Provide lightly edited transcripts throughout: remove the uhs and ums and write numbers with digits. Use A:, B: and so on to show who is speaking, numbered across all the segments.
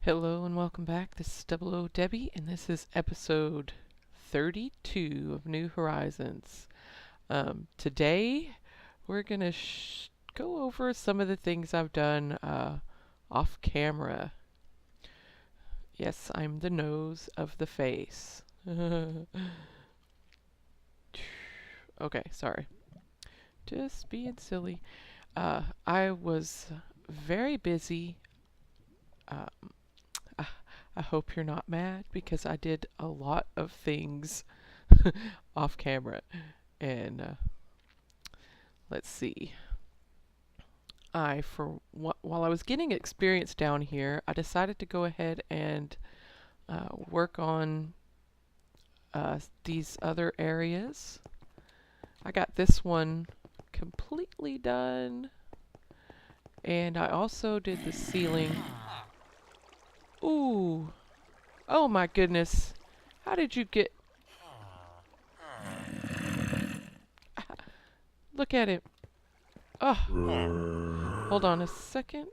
A: Hello and welcome back. This is Double O Debbie, and this is episode 32 of New Horizons. Today, we're going to go over some of the things I've done off camera. Yes, I'm the nose of the face. Okay, sorry. Just being silly. I was very busy. Um, I hope you're not mad because I did a lot of things off camera. And let's see. While I was getting experience down here, I decided to go ahead and work on these other areas. I got this one completely done. And I also did the ceiling. Ooh. Oh my goodness. How did you get... Look at it. Oh. Hold on a second.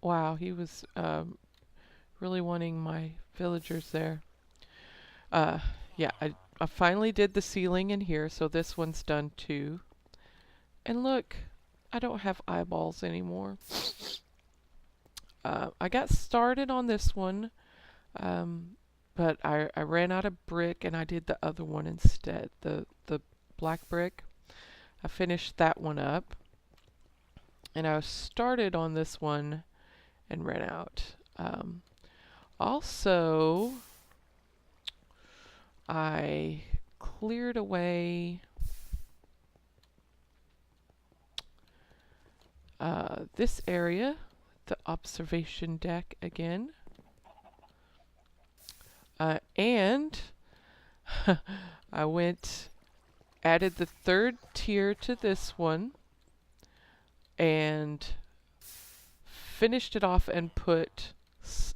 A: Wow, he was really wanting my villagers there. Yeah, I finally did the ceiling in here, so this one's done too. And look, I don't have eyeballs anymore. I got started on this one, but I ran out of brick and I did the other one instead, the black brick. I finished that one up, and I started on this one and ran out. Also, I cleared away this area, the observation deck again. And I added the third tier to this one and finished it off and put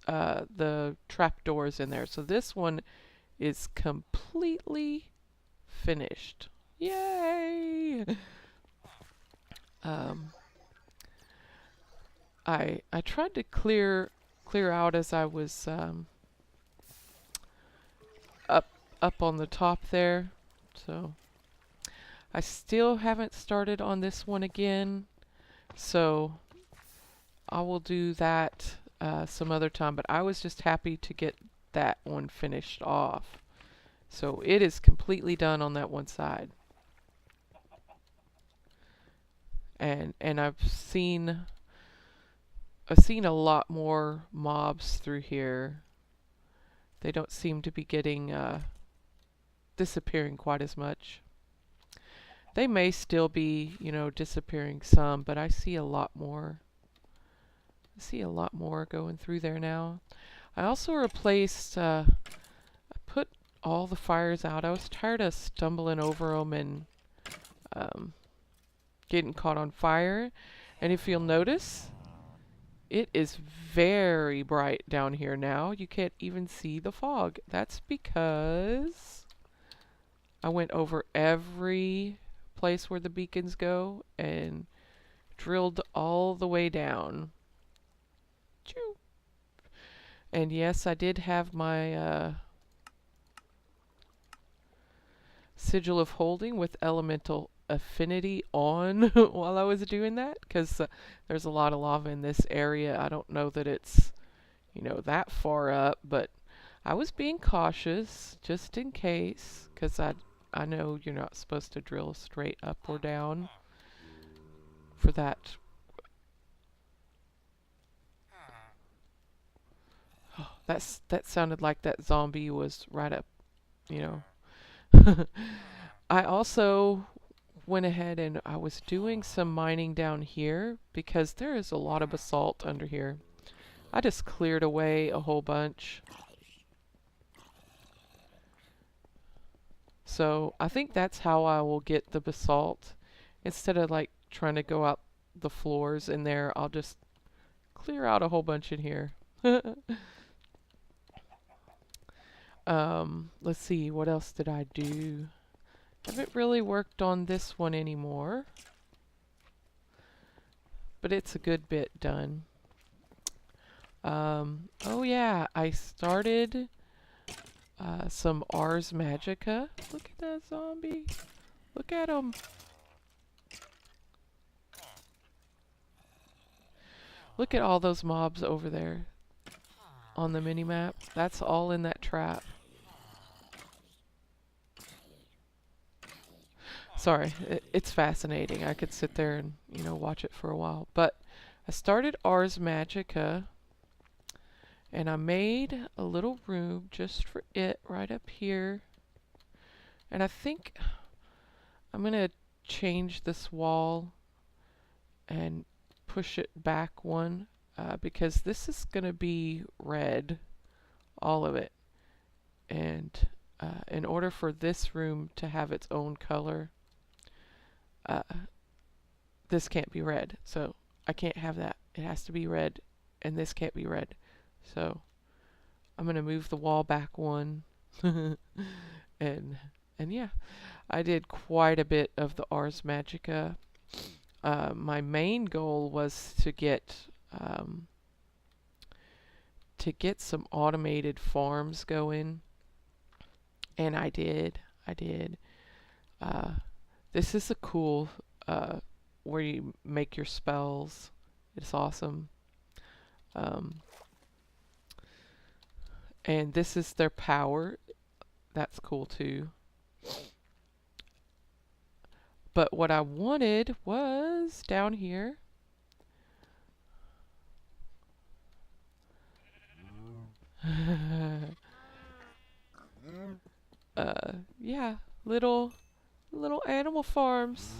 A: the trapdoors in there. So this one is completely finished. Yay! I tried to clear out as I was up on the top there. So I still haven't started on this one again. So I will do that some other time, but I was just happy to get that one finished off. So it is completely done on that one side. And I've seen a lot more mobs through here. They don't seem to be getting disappearing quite as much. They may still be, disappearing some, but I see a lot more. I see a lot more going through there now. I also replaced, I put all the fires out. I was tired of stumbling over them and getting caught on fire. And if you'll notice, it is very bright down here now. You can't even see the fog. That's because I went over every place where the beacons go and drilled all the way down. Choo. And yes, I did have my sigil of holding with elemental affinity on while I was doing that, because there's a lot of lava in this area. I don't know that it's, that far up, but I was being cautious just in case, because I know you're not supposed to drill straight up or down for that. Oh, that sounded like that zombie was right up, I also went ahead and I was doing some mining down here because there is a lot of basalt under here. I just cleared away a whole bunch. So I think that's how I will get the basalt. Instead of like trying to go out the floors in there, I'll just clear out a whole bunch in here. Let's see, what else did I do? Haven't really worked on this one anymore, but it's a good bit done. Oh yeah, I started some Ars Magica. Look at that zombie. Look at him. Look at all those mobs over there on the mini-map. That's all in that trap. Sorry, it's fascinating. I could sit there and, you know, watch it for a while. But I started Ars Magica, and I made a little room just for it right up here. And I think I'm going to change this wall and push it back one because this is going to be red, all of it. And in order for this room to have its own color, this can't be red. So I can't have that. It has to be red, and this can't be red. So I'm going to move the wall back one. and yeah, I did quite a bit of the Ars Magica. My main goal was to get some automated farms going, and I did. This is a cool where you make your spells. It's awesome. And this is their power. That's cool too. But what I wanted was down here. Yeah, little animal farms.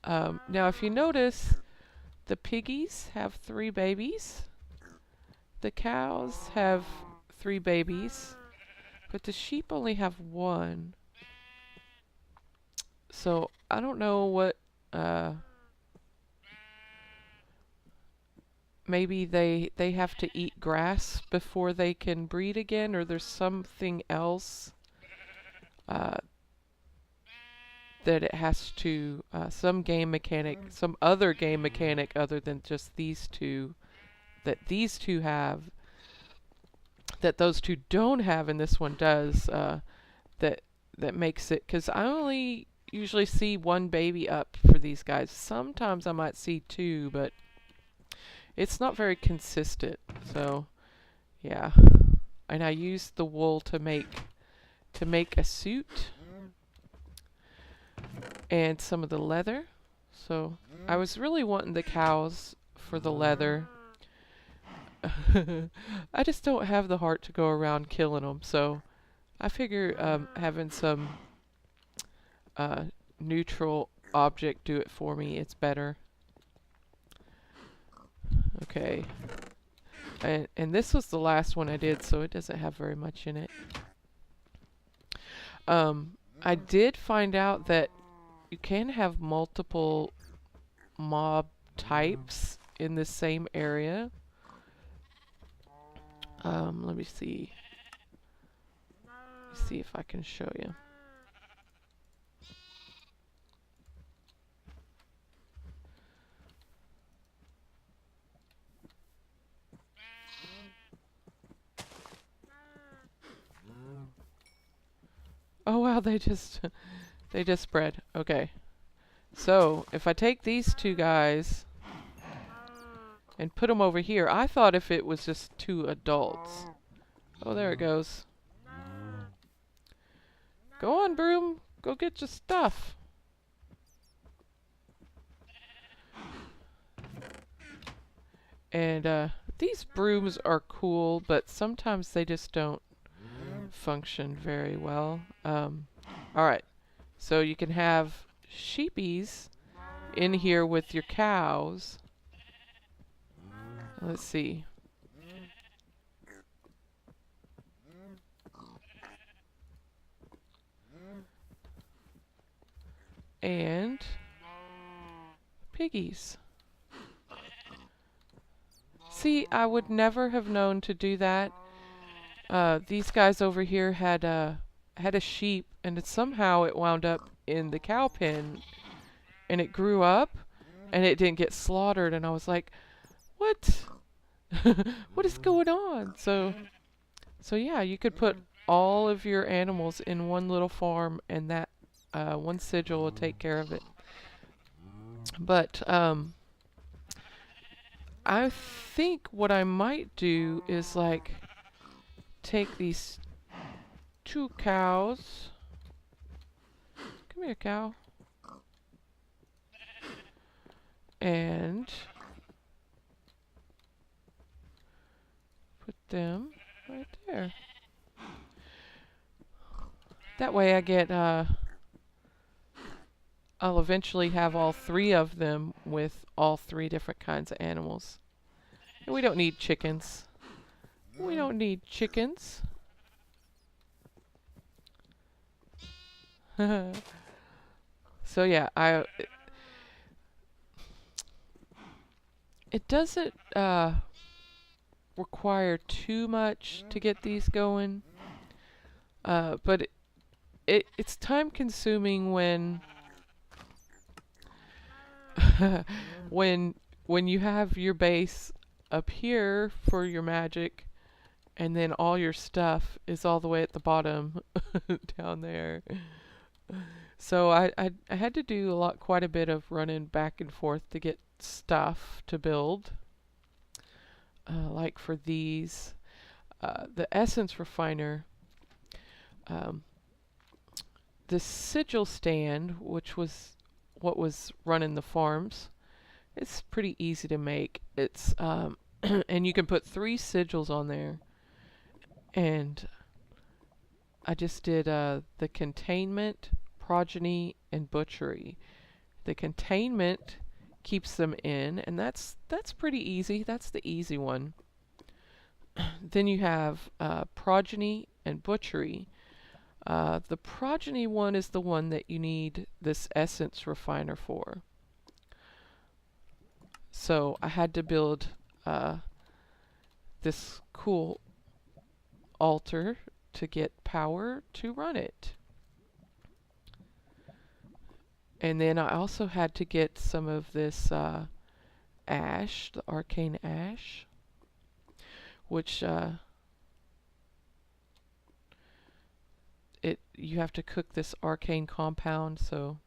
A: Now if you notice, the piggies have 3 babies. The cows have 3 babies, but the sheep only have 1. So I don't know what, maybe they have to eat grass before they can breed again, or there's something else that it has to, some other game mechanic other than just these two, that these two have, that those two don't have and this one does, that makes it, because I only usually see 1 baby up for these guys. Sometimes I might see 2, but it's not very consistent. So yeah, and I used the wool to make a suit and some of the leather. So I was really wanting the cows for the leather. I just don't have the heart to go around killing them, so I figure having some neutral object do it for me, it's better. Okay. And this was the last one I did, so it doesn't have very much in it. I did find out that you can have multiple mob types in the same area. Let me see. See if I can show you. Oh wow, they just spread. Okay. So, if I take these 2 guys and put them over here, I thought if it was just 2 adults. Oh, there it goes. Go on, broom. Go get your stuff. And these brooms are cool, but sometimes they just don't function very well. Alright, so you can have sheepies in here with your cows. Let's see. And piggies. See, I would never have known to do that. These guys over here had a sheep, and somehow it wound up in the cow pen, and it grew up, and it didn't get slaughtered. And I was like, "What? What is going on?" So yeah, you could put all of your animals in one little farm, and that one sigil will take care of it. But I think what I might do is like take these two cows. Come here, cow. And put them right there. That way I get, I'll eventually have all three of them with all three different kinds of animals. And we don't need chickens. We don't need chickens. So yeah, it doesn't require too much to get these going, but it's time consuming when when you have your base up here for your magic, and then all your stuff is all the way at the bottom down there. So I had to do quite a bit of running back and forth to get stuff to build. Like for these, the essence refiner, um, the sigil stand, which was what was running the farms, it's pretty easy to make. It's and you can put 3 sigils on there. And I just did the containment, progeny, and butchery. The containment keeps them in, and that's pretty easy. That's the easy one. Then you have progeny and butchery. The progeny one is the one that you need this essence refiner for. So I had to build this cool altar to get power to run it. And then I also had to get some of this ash, the arcane ash, which you have to cook this arcane compound, so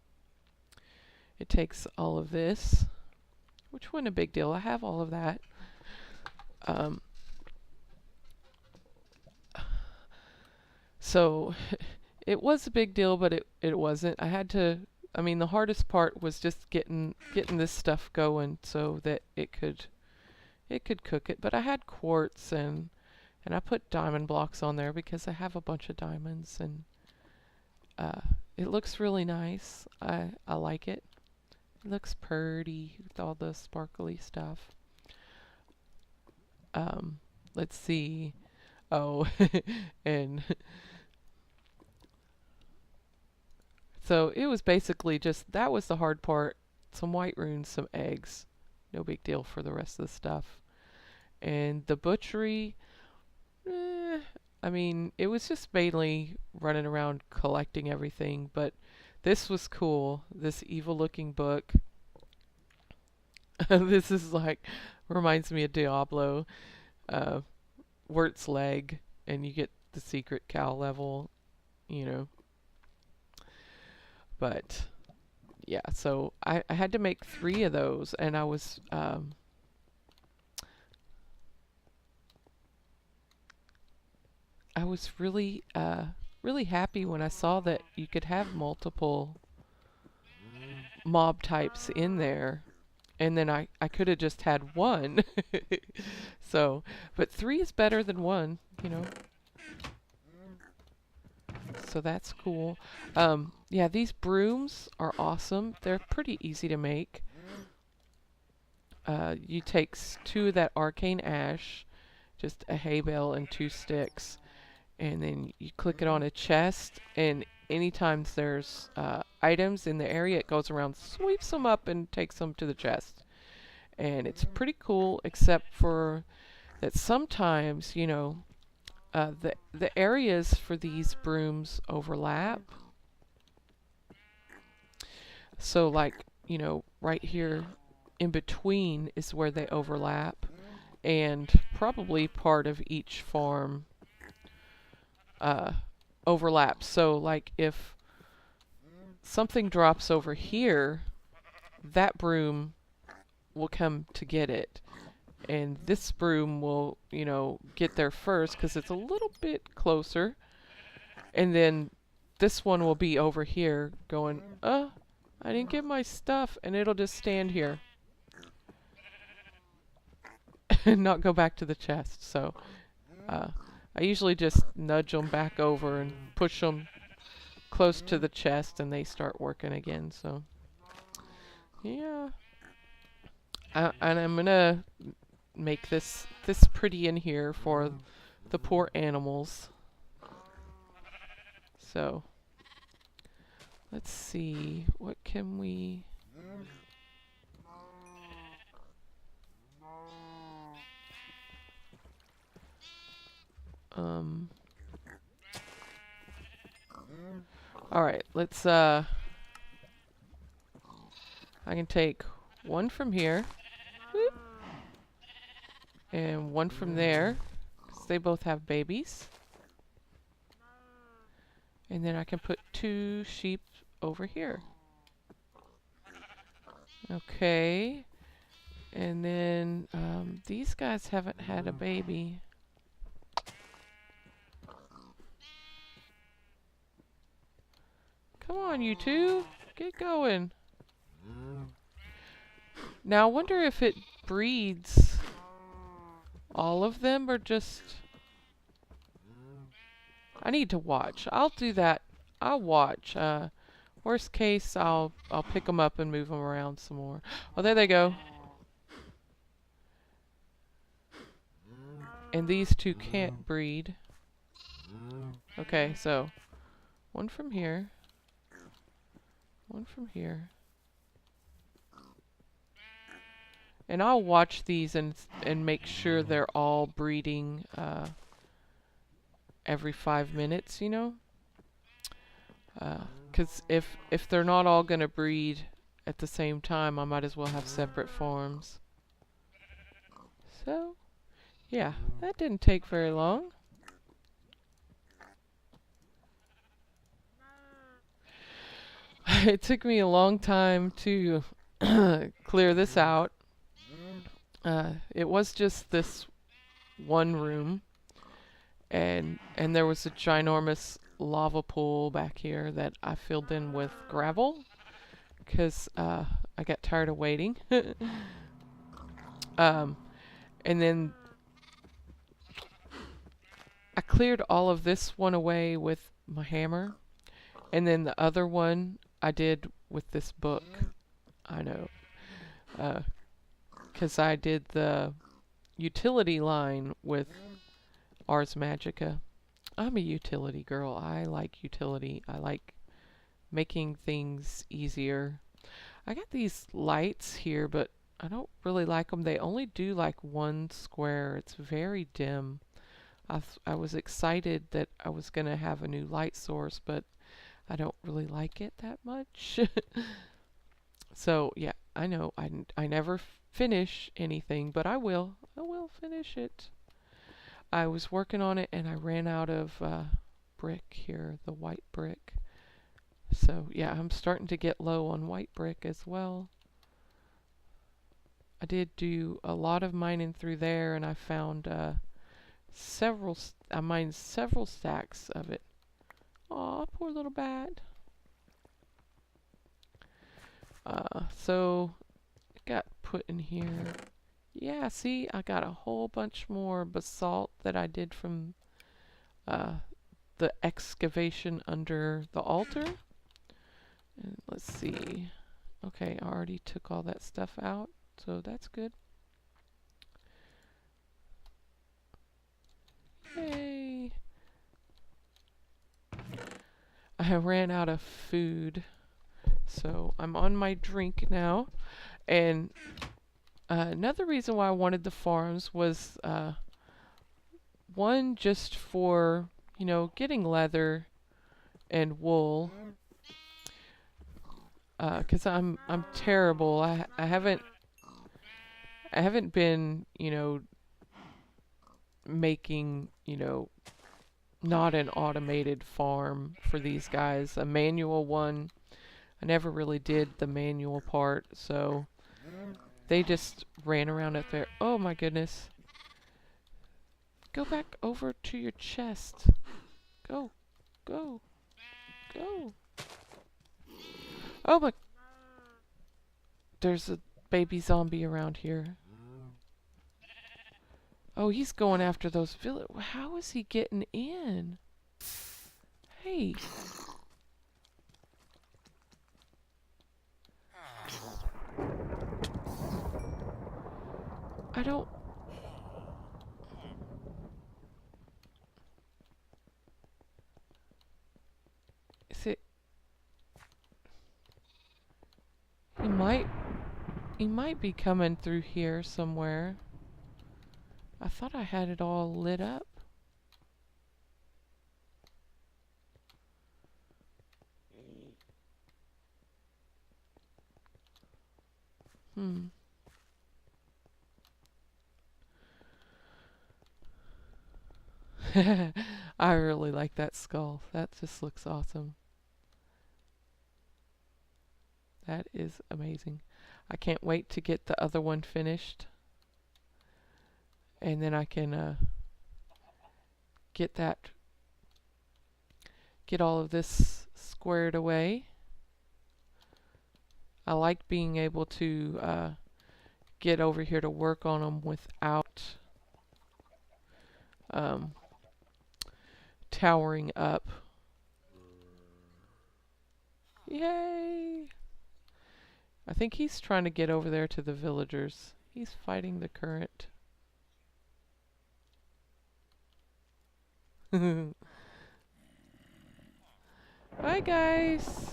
A: it takes all of this, which wasn't a big deal. I have all of that. So it was a big deal, but it wasn't. I had to, I mean, the hardest part was just getting this stuff going so that it could cook it. But I had quartz, and I put diamond blocks on there because I have a bunch of diamonds, and it looks really nice. I like it. It looks pretty with all the sparkly stuff. Let's see. Oh, and so it was basically just, that was the hard part. Some white runes, some eggs. No big deal for the rest of the stuff. And the butchery, I mean, it was just mainly running around collecting everything, but this was cool. This evil looking book. This is like, reminds me of Diablo. Wirt's leg, and you get the secret cow level, you know. But yeah, so I had to make 3 of those, and I was really really happy when I saw that you could have multiple mob types in there, and then I could have just had 1. So, but 3 is better than 1, you know. So that's cool. Yeah, these brooms are awesome. They're pretty easy to make. You take 2 of that arcane ash, just a hay bale and 2 sticks, and then you click it on a chest, and anytime there's items in the area, it goes around, sweeps them up, and takes them to the chest. And it's pretty cool, except for that sometimes, you know, the areas for these brooms overlap. So like, you know, right here in between is where they overlap, and probably part of each farm overlaps. So like if something drops over here, that broom will come to get it. And this broom will, you know, get there first because it's a little bit closer. And then this one will be over here going, I didn't get my stuff. And it'll just stand here and not go back to the chest. So I usually just nudge them back over and push them close to the chest and they start working again. So yeah. And I'm gonna make this pretty in here for the poor animals. So let's see, what can we... Alright, let's I can take one from here. Whoop, and one from there, 'cause they both have babies. And then I can put 2 sheep over here. Okay. And then these guys haven't had a baby. Come on, you two. Get going. Now, I wonder if it breeds all of them or just... I need to watch. I'll do that. I'll watch. Worst case, I'll pick them up and move them around some more. Oh, there they go. And these 2 can't breed. Okay, so one from here. One from here. And I'll watch these and make sure they're all breeding every 5 minutes, you know? 'Cause if they're not all gonna breed at the same time, I might as well have separate farms. So, yeah, that didn't take very long. It took me a long time to clear this out. It was just this one room, and there was a ginormous lava pool back here that I filled in with gravel because I got tired of waiting. And then I cleared all of this one away with my hammer, and then the other one I did with this book. I know. 'Cause I did the utility line with Ars Magica. I'm a utility girl. I like utility. I like making things easier. I got these lights here, but I don't really like them. They only do like 1 square. It's very dim. I was excited that I was going to have a new light source, but I don't really like it that much. So, yeah, I know I never finish anything, but I will finish it. I was working on it and I ran out of brick here, the white brick. So yeah, I'm starting to get low on white brick as well. I did do a lot of mining through there and I found I mined several stacks of it. Aw, poor little bat. So got put in here. Yeah, see, I got a whole bunch more basalt that I did from the excavation under the altar. And let's see. Okay, I already took all that stuff out, so that's good. Yay! I ran out of food, so I'm on my drink now, and Another reason why I wanted the farms was one just for, you know, getting leather and wool. 'Cause I'm terrible. I haven't been, you know, making, you know, not an automated farm for these guys, a manual one. I never really did the manual part, so they just ran around up there. Oh my goodness. Go back over to your chest. Go, go, go. Oh my. There's a baby zombie around here. Oh, he's going after those villagers. How is he getting in? Hey. I don't... Is it... He might be coming through here somewhere. I thought I had it all lit up. Hmm. I really like that skull. That just looks awesome. That is amazing. I can't wait to get the other one finished. And then I can get all of this squared away. I like being able to get over here to work on them without towering up. Yay! I think he's trying to get over there to the villagers. He's fighting the current. Bye, guys.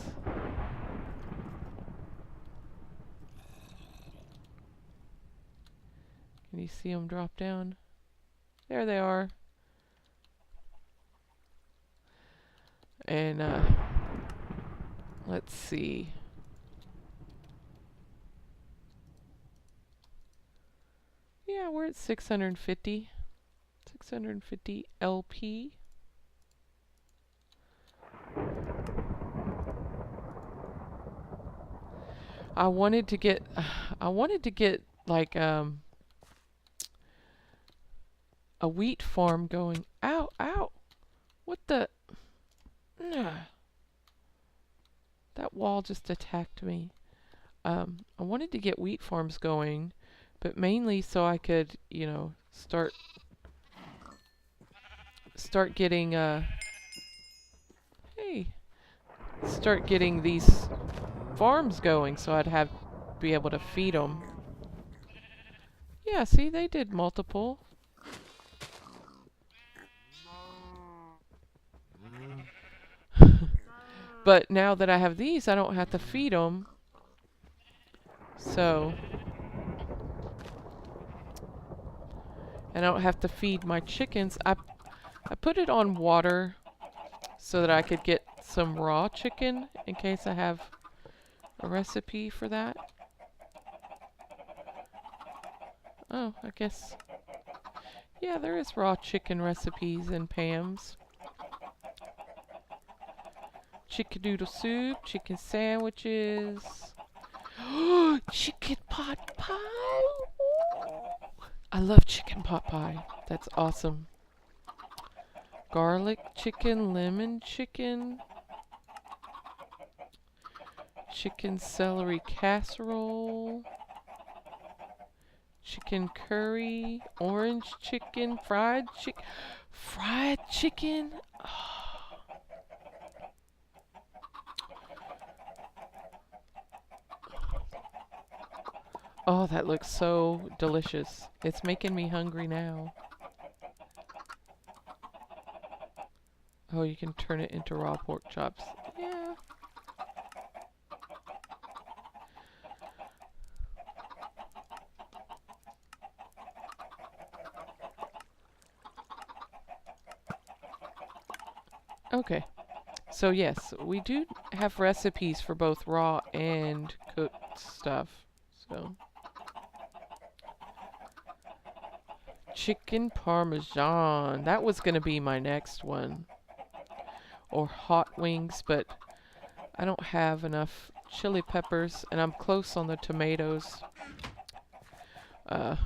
A: Can you see them drop down? There they are. And let's see. Yeah, we're at 650. 650 LP. I wanted to get like a wheat farm going. Ow, ow. What the? Nah. That wall just attacked me. I wanted to get wheat farms going, but mainly so I could, you know, start getting start getting these farms going, so I'd be able to feed them. Yeah, see, they did multiple. But now that I have these, I don't have to feed them. So, and I don't have to feed my chickens. I put it on water so that I could get some raw chicken in case I have a recipe for that. Oh, I guess. Yeah, there is raw chicken recipes in Pam's. Chicken noodle soup, chicken sandwiches. Chicken pot pie. I love chicken pot pie. That's awesome. Garlic chicken, lemon chicken. Chicken celery casserole. Chicken curry, orange chicken, fried chicken. Fried chicken? Oh, that looks so delicious. It's making me hungry now. Oh, you can turn it into raw pork chops. Yeah. Okay. So yes, we do have recipes for both raw and cooked stuff. So chicken parmesan. That was going to be my next one. Or hot wings, but I don't have enough chili peppers and I'm close on the tomatoes. Uh,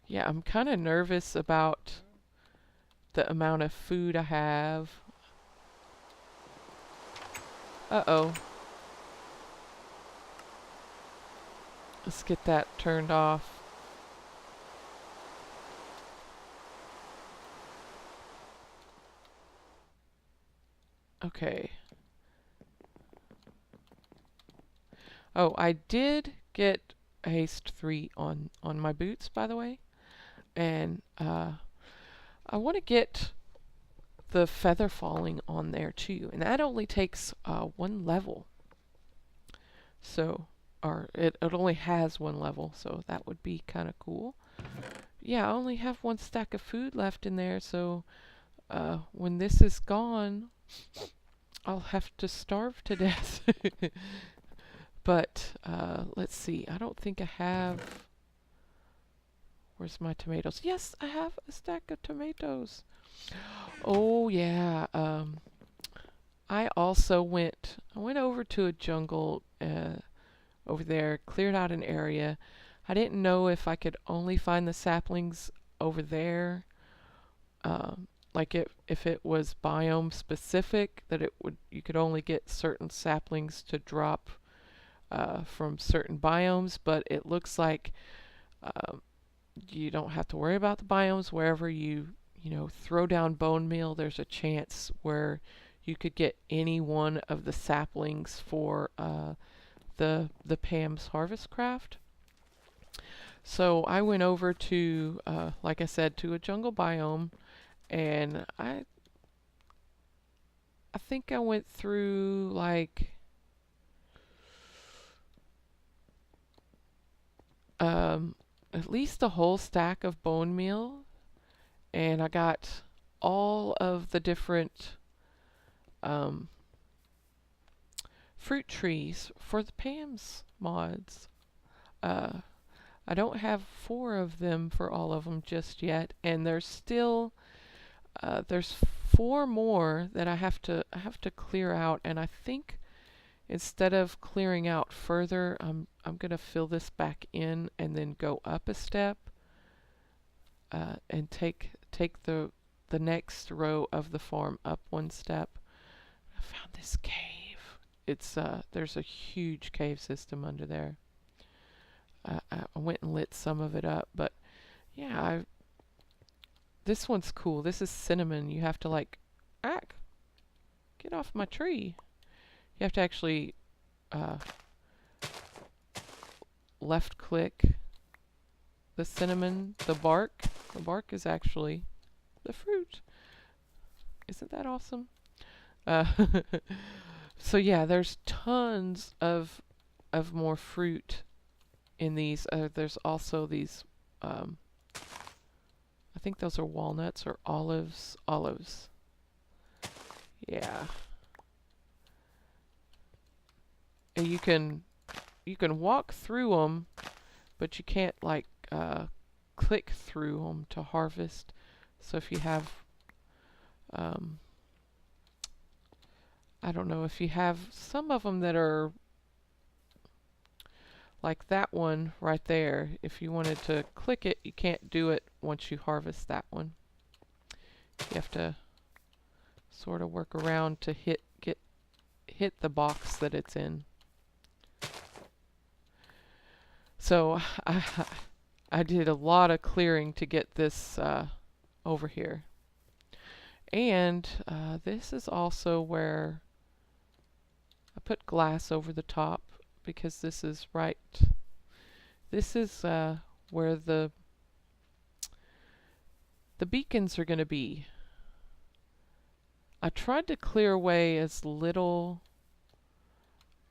A: yeah, I'm kind of nervous about the amount of food I have. Uh-oh. Let's get that turned off. Okay. Oh, I did get haste 3 on my boots, by the way. And I want to get the feather falling on there too. And that only takes 1 level. So, or it only has 1 level, so that would be kind of cool. Yeah, I only have 1 stack of food left in there, so when this is gone, I'll have to starve to death. But let's see. I don't think I have. Where's my tomatoes? Yes, I have a stack of tomatoes. Oh yeah. I also I went over to a jungle over there, cleared out an area. I didn't know if I could only find the saplings over there. Like if it was biome specific, that you could only get certain saplings to drop from certain biomes, but it looks like um, you don't have to worry about the biomes. Wherever you know, throw down bone meal, there's a chance where you could get any one of the saplings for the Pam's Harvest Craft. So I went over to, like I said, to a jungle biome, and I think I went through like um, at least a whole stack of bone meal, and I got all of the different um, fruit trees for the Pam's mods. Uh, I don't have 4 of them for all of them just yet, and there's 4 more that I have to clear out, and I think instead of clearing out further, I'm gonna fill this back in and then go up a step and take the next row of the farm up 1 step. I found this cave. It's there's a huge cave system under there. I went and lit some of it up, but yeah, this one's cool. This is cinnamon. You have to like, get off my tree. You have to actually uh, left click the cinnamon, the bark. The bark is actually the fruit. Isn't that awesome? Uh, so yeah, there's tons of more fruit in these. There's also these. I think those are walnuts or olives. Olives. Yeah. And you can walk through them, but you can't like click through them to harvest. So if you have I don't know, if you have some of them that are like that one right there, if you wanted to click it, you can't do it once you harvest that one. You have to sort of work around to hit the box that it's in. So I did a lot of clearing to get this over here. And this is also where I put glass over the top because this is where the beacons are going to be. I tried to clear away as little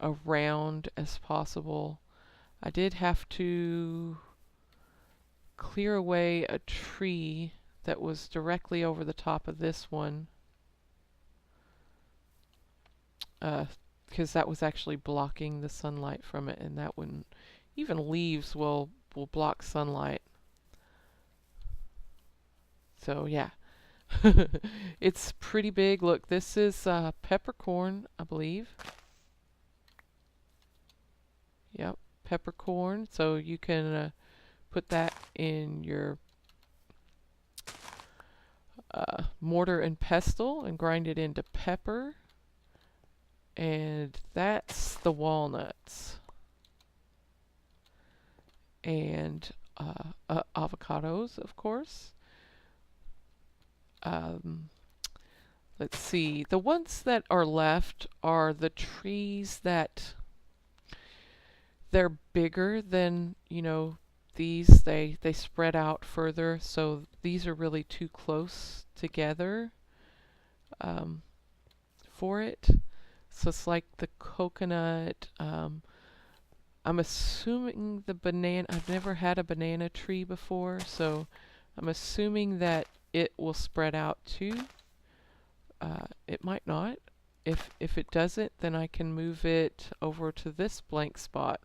A: around as possible. I did have to clear away a tree that was directly over the top of this one. because that was actually blocking the sunlight from it, and that wouldn't. Even leaves will block sunlight. So yeah, it's pretty big. Look, this is peppercorn, I believe. Yep, peppercorn. So you can put that in your mortar and pestle and grind it into pepper. And that's the walnuts. And avocados, of course. Let's see. The ones that are left are the trees that they're bigger than, you know, these. They spread out further, so these are really too close together for it. So it's like the coconut. I'm assuming the banana. I've never had a banana tree before, so I'm assuming that it will spread out too. It might not. If it doesn't, then I can move it over to this blank spot.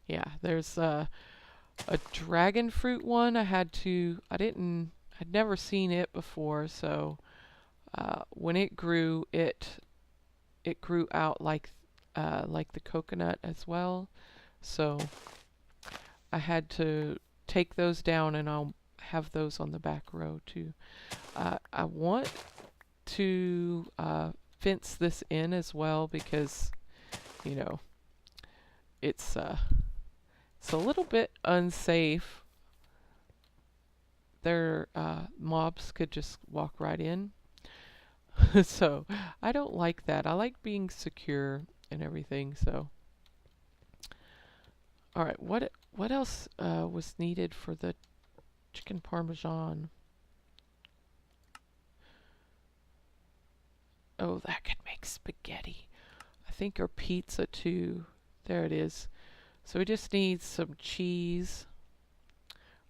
A: Yeah, there's a dragon fruit one. I'd never seen it before, so when it grew, it grew out like the coconut as well. So I had to take those down, and I'll have those on the back row too. I want to fence this in as well because, you know, it's a little bit unsafe. Their mobs could just walk right in. So I don't like that. I like being secure and everything. So all right, what else was needed for the chicken parmesan? Oh, that could make spaghetti. I think, or pizza too. There it is. So we just need some cheese.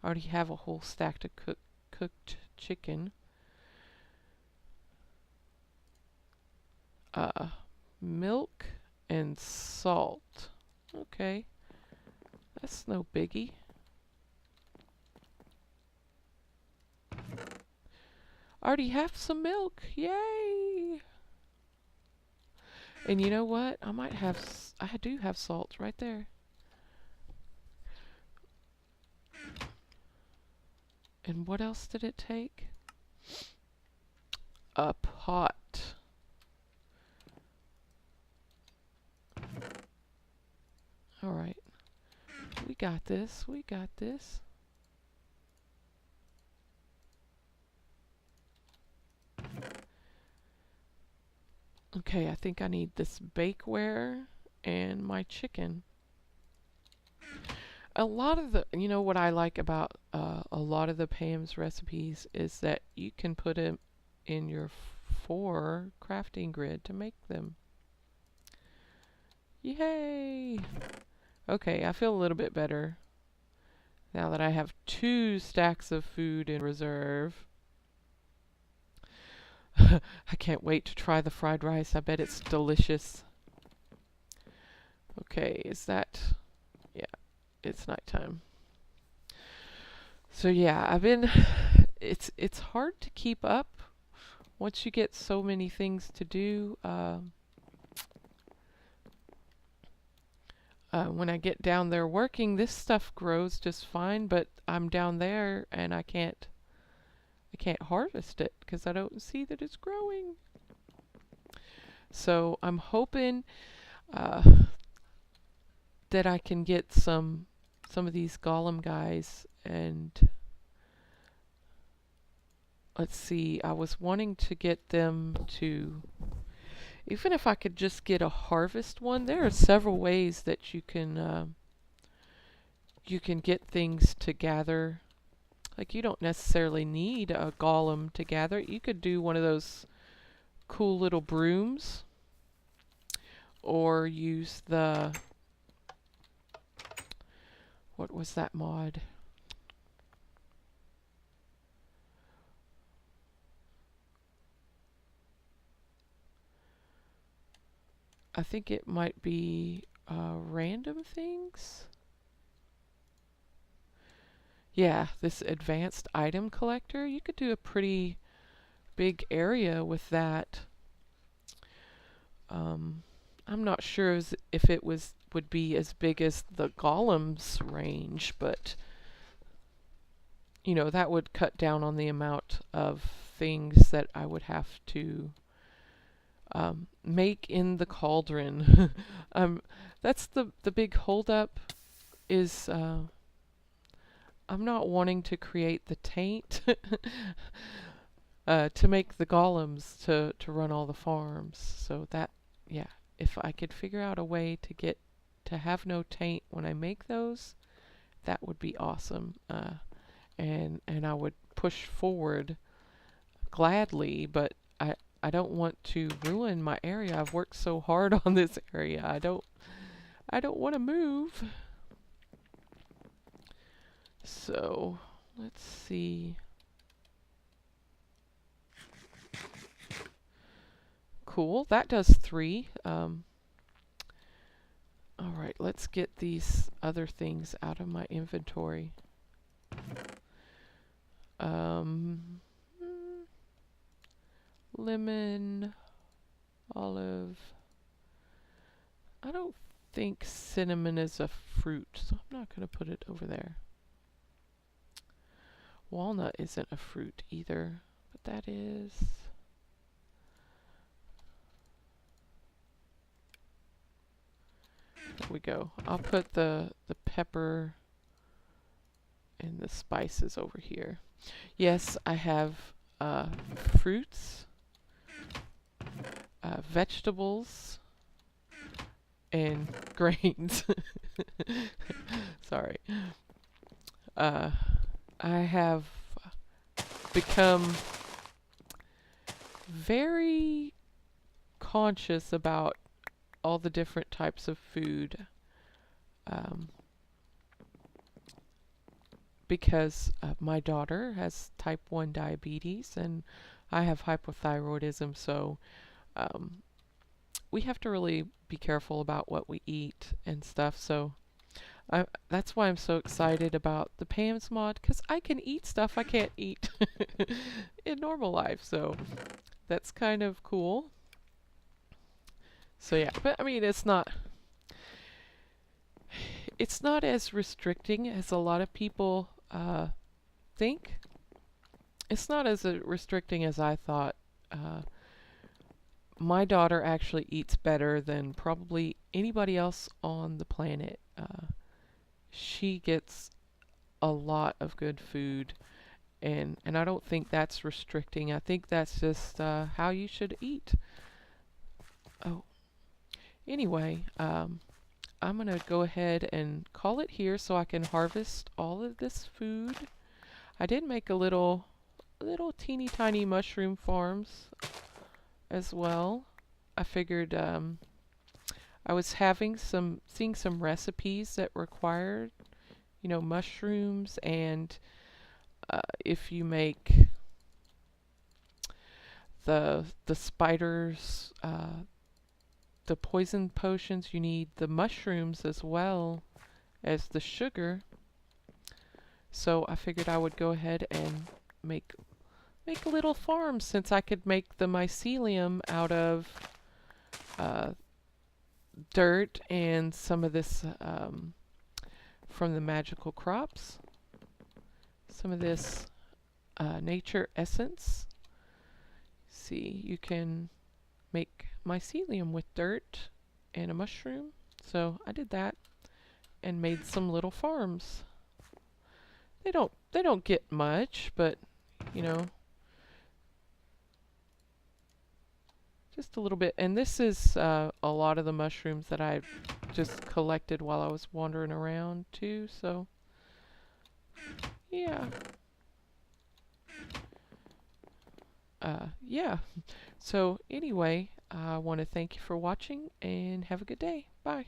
A: I already have a whole stack of cooked chicken. Milk and salt. Okay, that's no biggie. I already have some milk. Yay! And you know what? I do have salt right there. And what else did it take? A pot. All right. We got this. We got this. Okay, I think I need this bakeware and my chicken. A lot of you know what I like about a lot of the Pam's recipes is that you can put them in your 4 crafting grid to make them. Yay! Okay, I feel a little bit better now that I have 2 stacks of food in reserve. I can't wait to try the fried rice. I bet it's delicious. Okay, is that... Yeah, it's nighttime. So yeah, it's hard to keep up once you get so many things to do. When I get down there working, this stuff grows just fine, but I'm down there and I can't harvest it because I don't see that it's growing. So I'm hoping that I can get some of these golem guys, and let's see, I was wanting to get them to, even if I could just get a harvest one. There are several ways that you can get things to gather. Like, you don't necessarily need a golem to gather. You could do one of those cool little brooms, or use the, what was that mod? I think it might be random things. Yeah, this advanced item collector, you could do a pretty big area with that. Um, I'm not sure if it would be as big as the golem's range, but you know, that would cut down on the amount of things that I would have to make in the cauldron. um, that's the big holdup is I'm not wanting to create the taint to make the golems to run all the farms. So that, yeah, if I could figure out a way to get to have no taint when I make those, that would be awesome. And I would push forward gladly, but I don't want to ruin my area. I've worked so hard on this area. I don't want to move. So, let's see. Cool. That does 3. All right, let's get these other things out of my inventory. Lemon, olive. I don't think cinnamon is a fruit, so I'm not going to put it over there. Walnut isn't a fruit either, but that is. There we go. I'll put the pepper and the spices over here. Yes, I have fruits, vegetables, and grains. Sorry. I have become very conscious about all the different types of food because my daughter has type 1 diabetes and I have hypothyroidism, so we have to really be careful about what we eat and stuff. So that's why I'm so excited about the Pam's mod, because I can eat stuff I can't eat in normal life. So that's kind of cool. So yeah, but I mean, it's not as restricting as a lot of people think. It's not as restricting as I thought. My daughter actually eats better than probably anybody else on the planet. She gets a lot of good food, and I don't think that's restricting. I think that's just how you should eat. Oh, anyway, I'm gonna go ahead and call it here so I can harvest all of this food. I did make a little teeny tiny mushroom farms as well. I figured I was seeing some recipes that required, you know, mushrooms, and if you make the spiders, the poison potions, you need the mushrooms as well as the sugar. So I figured I would go ahead and make a little farm, since I could make the mycelium out of dirt and some of this from the magical crops. Some of this nature essence. See, you can make mycelium with dirt and a mushroom. So I did that and made some little farms. They don't get much, but you know, just a little bit. And this is a lot of the mushrooms that I just collected while I was wandering around too. So yeah. Yeah. So anyway, I want to thank you for watching and have a good day. Bye.